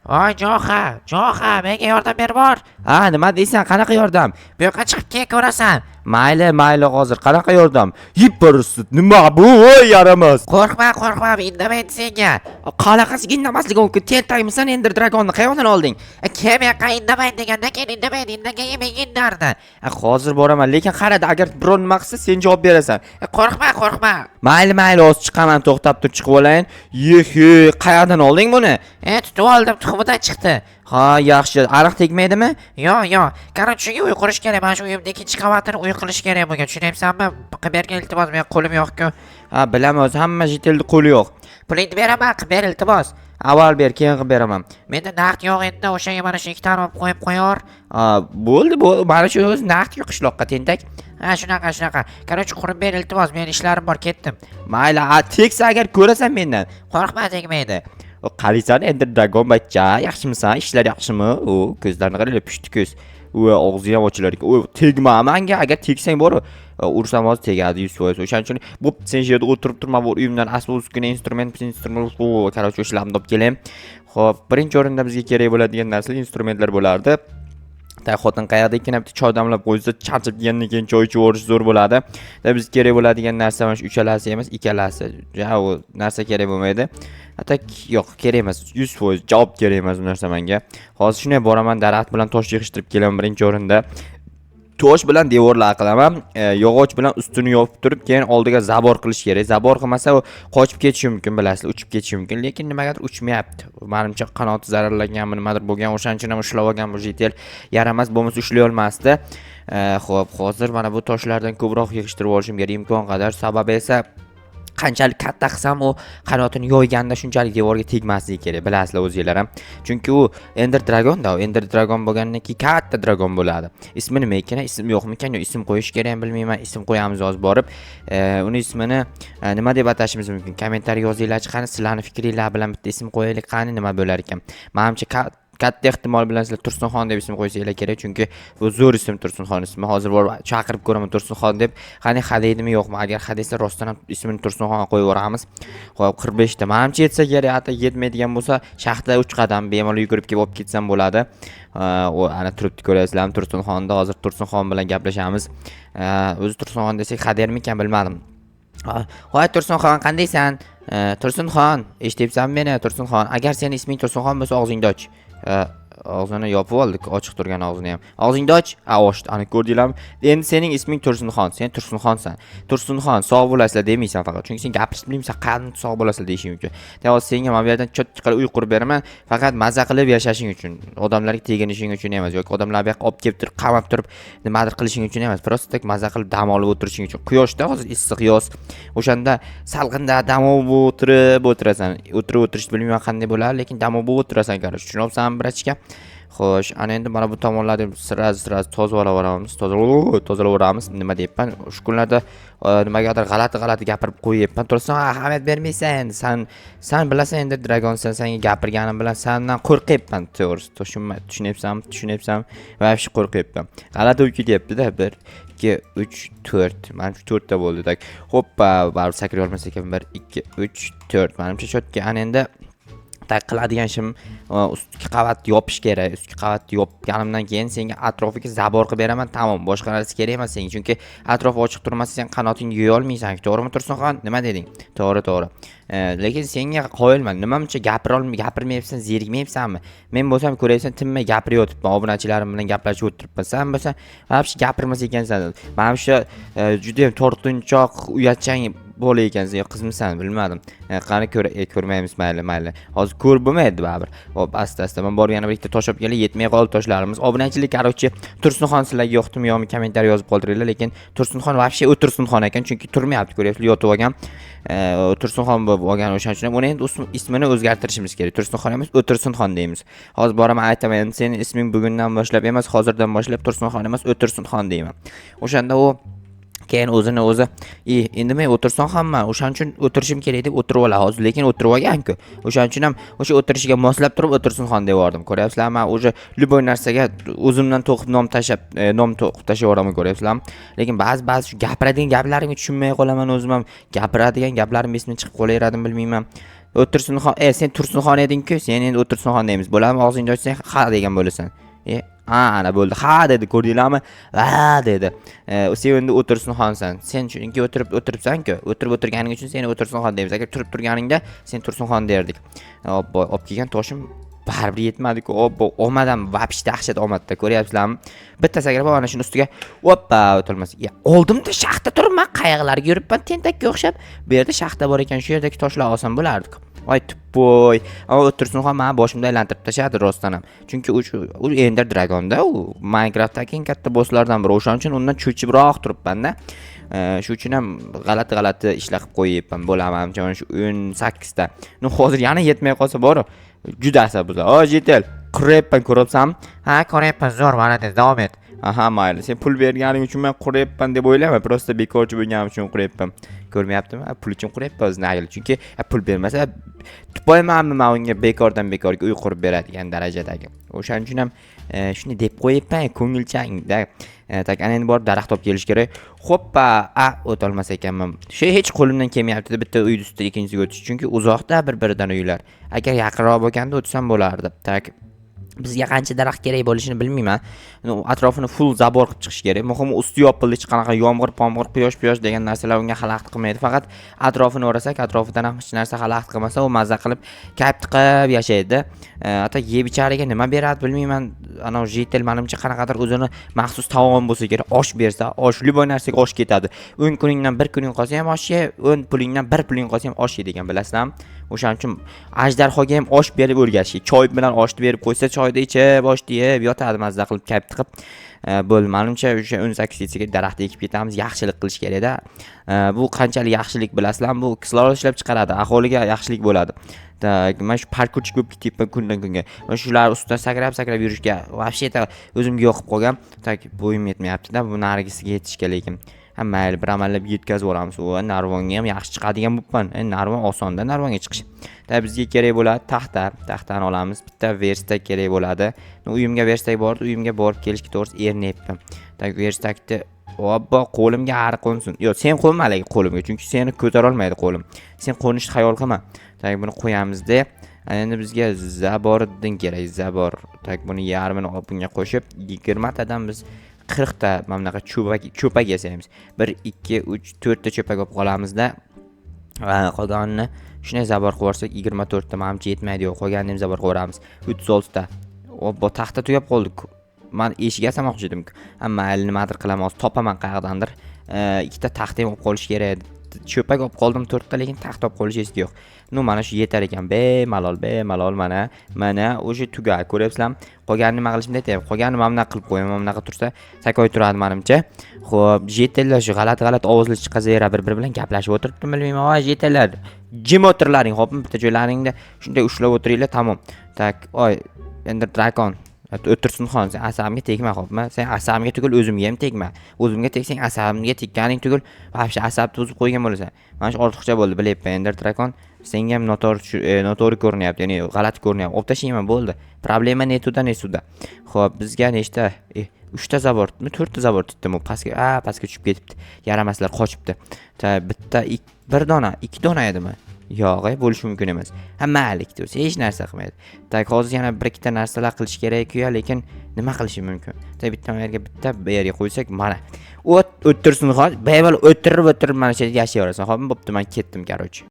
Voy Jo'xa, menga yordam ber bor. Ha, nima deysan? Qanaqa yordam? Bu yoqqa chiqib kel ko'rasan. Mayli hozir. Qanaqa yordam? Yeb birisiz. Nima bu? Voy, yaramas. Qo'rqma, indamaydi senga. Qanaqasiga indamasligi mumkin? Teltagmisan Ender Dragonni qayoqdan olding? Kim yoqqa indamaydi degandan keyin indagan menga indardi. Hozir boraman, lekin qarada, agar biron nima qilsa sen javob berasan. Qo'rqma. Mayli, hozir chiqaman, to'xtab tur, chiqib olayin. Qayoqdan olding buni? Tutib oldim, tuxumidan chiqdi. Ha, yaxshi. Ariq tegmaydimi? Yo'q. Qaror shunga uy qurish kerak. Mana shu uyimda ikkinchi qavatini uy qilish kerak bo'lgan. Tushunyapsanmi? Qilib bergan iltimos, men qo'lim yo'q-ku. Ha, bilaman, o'zi hamma jitildi qo'li yo'q. Pulingni beraman, qilib ber iltimos. Avval ber, keyin qilib beraman. Menda naqd yo'q endi, o'shanga mana shu ikkitani olib qo'yib qo'yor. Ha, bo'ldi. Mana shu o'zi naqd-ku qishloqqa tentak. Ha, shunaqa. Qaror qurib ber iltimos, men ishlarim bor, ketdim. Mayli, tegsa agar ko'rasan mendan. Qo'rqma, tegmaydi. Qarisan Ender Dragon bachcha, yaxshimisan? Ishlar yaxshimi? O, ko'zlarini qarang, pushti ko'z. Og'zi ham ochilar ekan. Tegma menga, agar tegsang bor, ursam hozir tegadi 100%. O'shaning uchun bo'pti, sen shu yerda o'tirib turma, bu uyimdan asl uskuna instrument, qaror ishlarni olib kelay. Xo'p, birinchi o'rinda bizga kerak bo'ladigan narsa instrumentlar bo'lardi. Xotin qayerda ekan, bitta choy damlab qo'ysa, charchab yegandan keyin choy ichib o'rish zo'r bo'ladi. Bizga kerak bo'ladigan narsa mana shu uchalasi emas, ikkalasi. U narsa kerak bo'lmaydi. Atak yo'q, kerak emas. 100% javob kerak emas bu narsa menga. Hozir shunday boraman, daraxt bilan tosh yig'ishtirib kelaman birinchi o'rinda. Tosh bilan devorlar qilaman, yog'och bilan ustini yopib turib, keyin oldiga zabor qilish kerak. Zabor qilmasa u qochib ketishi mumkin, bilasizlar, uchib ketishi mumkin, lekin nimagadir uchmayapti. Menimcha qanoti zararlanganmi, nimadir bo'lgan, o'shaning uchun ham ushlab olgan bu jitel yaramas, bo'lmasa ushlay olmasdi. Xo'p, hozir mana bu toshlardan ko'proq yig'ishtirib olishim kerak imkon qadar. Sababi esa qanchalik katta qilsam u qanotini yo'yganda shunchalik devorga tegmasligi kerak, bilasizlar o'zingizlar ham. Chunki u Ender Dragon-da, Ender Dragon bo'lgandan keyin katta dragon bo'ladi. Ismi nima ekan? Ism yo'qmikan? Yo, ism qo'yish kerak ham bilmayman. Ism qo'yamiz hozir borib. Uni ismini nima deb atashimiz mumkin? Kommentariy yozinglar-chi, qani sizlarning fikringlar bilan bitta ism qo'yaylik, qani nima bo'lar ekan? Menimcha katta ehtimol bilan sizlar Tursunxon deb ism qo'ysanglar kerak, chunki bu zo'r ism Tursunxon ismi. Hozir borib chaqirib ko'raman Tursunxon deb. Qani hadeydimi yo'qmi? Agar hadesa rostdan ham ismini Tursunxon qo'yib yuboramiz. Xo'p, 45 ta. Menimcha yetsa kerak, hatto yetmaydigan bo'lsa, shaxta 3 qadam bemalol yugurib kelib olib ketsam bo'ladi. Ana turibdi, ko'rasizlarmi Tursunxonni. Hozir Tursunxon bilan gaplashamiz. O'zi Tursunxon desak hadermikan bilmadim. Hoy Tursunxon, qandaysan? Tursunxon, eshityapsanmi meni Tursunxon? Agar sening isming Tursunxon bo'lsa, og'zingni och. Og'zini yopib oldik, ochiq turgan og'zini ham. Og'zingni och. Ochdi. Ana ko'rdinglarmi? Endi sening isming Tursunxon, sen Tursunxonsan. Tursunxon, sog' bo'lasizlar demaysan faqat. Chunki sen gapirishni bilmaysan, qani sog' bo'lasizlar deyishing uchun. Hozir senga mana bu yerdan chot qilib uy qurib beraman, faqat maza qilib yashashing uchun. Odamlarga teginishing uchun emas, yoki odamlar bu yoqqa olib kelib turib, qamab turib, nimadir qilishing uchun emas. Prosta tak maza qilib dam olib o'tirishing uchun. Quyoshda hozir issiq yoz. O'shanda salqinda dam olib o'tirasan. O'tirishni bilmayman qanday bo'ladi, lekin dam olib o'tirasan, qaror. Tushunayapsanmi, brachka? Xo'sh, ana endi mana bu tomonlarni sira tozalaveramiz. Tozalaveramiz. Nima deyapman? Shu kunlarda nimagadir g'alati gapirib qo'yibman. Tursan, ahamiyat bermaysan. Sen bilasan endi Dragonsan, senga gapirganim bilan sendan qo'rqyapman, to'g'risi. Tushunyapsanmi? Va shu qo'rqyapman. G'alati o'y kelyapti-da. 1 2 3 4. Menimcha 4 ta bo'ldi. Hoppa, baribir sakray olmas ekan. 1 2 3 4. Menimcha shotga ana endi qiladigan ishim ustki qavatni yopish kerak. Ustki qavatni yopganimdan keyin senga atrofiga zabor qilib beraman, tamom. Boshqa narsa kerak emas senga, chunki atrof ochiq turmasa sen qanotingni yo'y olmaysan. To'g'rimi Tursunxon? Nima deding? To'g'ri. Lekin senga qo'yilman. Nimacha gapirmayapsan, zerikmayapsanmi? Men bo'lsam ko'raysan, tinmay gapirib o'tiribman. Obunachilarim bilan gaplashib o'tiribman. Sen bo'lsa, hapsi gapirmas ekansan. Mana shu juda ham tortinchoq, uyatchang bola ekansan, yo qizmisan, bilmadim. Qani ko'rmaymiz, mayli. Hozir ko'rib bo'lmaydi baribir. Hop, asta. Men borganimda bitta tosh olib kelib, yetmay qoldi toshlarimiz. Obunachilik qaroqchi Tursunxon sizlarga yoqdimi yo'qmi kommentariy yozib qoldiringlar, lekin Tursunxon vobshe Tursunxon ekan, chunki turmayapti, ko'ryapsizlar, yotib olgan. Tursunxon bo'lib olgan, o'shaning uchun uni endi ismini o'zgartirishimiz kerak. Tursunxon emas, O'tirsunxon deymiz. Hozir boraman aytaman, sening isming bugundan boshlab emas, hozirdan boshlab Tursunxon emas, O'tirsunxon deyman. O'shanda u keyin o'zini o'zi endi men o'tirsam hamma o'shaning uchun o'tirishim kerak deb o'tirib oladi hozir, lekin o'tirib olgan-ku. O'shaning uchun ham o'sha o'tirishiga moslab turib O'tirsinxon deb yubordim. Ko'ryapsizlarmi? Men o'sha любой narsaga o'zimdan to'qib nom to'qib tashlayapman, ko'ryapsizlarmi? Lekin ba'zi shu gapiradigan gaplarimni tushunmay qolaman o'zim ham. Gapiradigan gaplarim esimdan chiqib qolaveradimi bilmayman. O'tirsinxon, sen Tursinxon eding-ku, sen endi O'tirsinxon deymiz. Bo'ladimi? Og'zingni ochsang ha degan bo'lasan. Ana bo'ldi. Ha dedi, ko'rdinglarmi? Ha dedi. Sen endi O'tirsinxonsan. Sen chunki o'tiribsan-ku. O'tirib o'tirganing uchun seni O'tirsinxon deymiz. Agar turib turganingda sen Tursinxon derdik. Olib kelgan toshim baribir yetmadi-ku. Olmadan vapsh dahshat olmadida, ko'ryapsizlarmi? Bitta sakrab ana shuni ustiga oppa o'tilmas. Oldimda shaxta turibman, qayoqlarga yuribman tentakka o'xshab. Bu yerda shaxta bor ekan, shu yerdagi toshlar olsam bo'lardi. Voy tuppoy. O'tirsinxon meni boshimda aylantirib tashladi rostdan ham. Chunki u Ender Dragonda, u Minecraftdagi eng katta bosslardan biri. O'shaning uchun undan cho'chibroq turibman-da. Shu uchun ham g'alati ishlar qilib qo'yibman. Bo'laman, shu 18 ta. Hozir yana yetmay qolsa bor. Juda asablar. Jetel, qurayapman, ko'ryapsanmi? Ha, ko'ryapman, zo'r, mana deb davom et. Aha, mayli. Sen pul berganing uchun men qurayapman deb o'ylama. Prosta bekorchi bo'lganim uchun qurayapman. Ko'rmayaptimi? Pul uchun qurayapman o'zini. Chunki pul bermasa tupoymanmi men unga bekordan bekorga uy qurib beradigan darajadagi. O'shaning uchun ham shuni deb qo'yibman, ko'ngilchangda. Tak ana endi borib daraxt olib kelish kerak. Hoppa, o'tolmas ekanman. Shu hech qo'limdan kelmayapti bitta uy ustiga ikkinchisiga o'tish. Chunki uzoqda bir-biridan uylar. Agar yaqinroq bo'lganda o'tsam bo'lardi. Tak bizga qancha daraxt kerak bo'lishini bilmayman. Atrofini full zabor qilib chiqish kerak. Muhimi usti yopildi, hech qanaqa yomg'ir, pomg'ir, quyosh degan narsalar unga xalaqit qilmaydi. Faqat atrofini o'rasak, atrofidan ham hech narsa xalaqit qilmasa, u mazza qilib kayf tiqib yashaydi. Hatto yeb ichariga nima beradi bilmayman. Ana Jetel menimcha qanaqadir o'zini maxsus taom bo'lsa kerak, osh bersa, osh любой narsaga osh ketadi. 10 kuningdan 1 kuning qolsa ham osh ye, 10 pulingdan 1 puling qolsa ham osh ye degan bilasizmi? O'shaning uchun ajdarhoga ham osh berib o'rgatish. Choy bilan oshni berib qo'ysa, choyda ichib, oshni yeb yotadi, mazza qilib kayf tiqib. Bo'ldi, menimcha o'sha 18 yetsaga daraxt ekib ketamiz, yaxshilik qilish kerak-da. Bu qanchalik yaxshilik bilasizlarmi? Bu kislorod ishlab chiqaradi, aholiga yaxshilik bo'ladi. Men shu parkurchi ko'p ketyapman kundan kunga. Men shular ustidan sakrab yurishga вообще o'zimga yoqib qolgan. Bo'yim yetmayapti-da, bu narigisiga yetishga lekin. Mayli, bir amallab yetkazib yuboramiz. Narvonga ham yaxshi chiqadigan bo'pman. Narvon osonda narvonga chiqish. Bizga kerak bo'ladi taxtani olamiz. Bitta verstak kerak bo'ladi. Uyimga verstak bor, uyimga borib kelishga to'g'risi erinayapman. Verstakni obbo qo'limga ari qo'nsin. Yo'q, sen qo'yma lekin qo'limga, chunki seni ko'tara olmaydi qo'lim. Sen qo'nishni xayol qilma. Buni qo'yamizda. Endi bizga zabordan kerak, zabor. Buni yarmini olib bunga qo'shib 20 tadan biz 40 ta mamlaqa cho'pak yasaymiz. 1 2 3 4 ta cho'pak olib qolamizda. Qolganini shunday zabor qilib olsak 24 ta menimcha yetmaydi. Qolganini ham zabor qilamiz. 36 ta. Obbo taxta tugab qoldik. Men eshik yasamoqchi edim. Ammo nimadir qilaman, topaman qayerdandir. 2 ta taxta ham olib qolish kerak. Cho'pak olib qoldim 4 ta, lekin taxt olib qolish esda yo'q. Mana shu yetar ekan. Bemalol mana o'sha tugar, ko'ryapsizlarmi? Qolganini nima qilishimni aytayman. Qolganini mana qilib qo'yaman, mana tursa sakoy turadi menimcha. Xo'p, jetellar shu g'alati ovozlar chiqazera bir bilan gaplashib o'tiribdi, bilmayman. Voy jetellar, jim o'tirlaring, xo'pmi? Bitta joylaringda shunday ushlab o'tiringlar, tamom. Ender Dragon O'tirsinxon, sen asabimga tegma, xo'pmi? Sen asabimga tugul o'zimga ham tegma. O'zimga tegsang asabimga tekkaning tugul, vobshe asabni buzib qo'ygan bo'lasan. Mana shu ortiqcha bo'ldi, bilyapman. Ender Dragon senga ham noto'g'ri ko'rinyapti, ya'ni g'alati ko'rinyapti. Olib tashlayman, bo'ldi. Problema netuda. Xo'p, bizga nechta? 3 ta zabormi, 4 ta zabor tutdim. U pastga tushib ketibdi. Yaramaslar qochibdi. Bitta bir dona, 2 dona edimi? Yo'q, bo'lishi mumkin emas. Hammalik desa hech narsa qilmaydi. Hozir yana bir ikkita narsalar qilish kerak-ku, lekin nima qilish mumkin? Bitta yerga qo'ysak, mana. O'tirsin, bemalol o'tirib mana shu yerda yashayverasan. Xo'p, bo'pti, men ketdim, короче.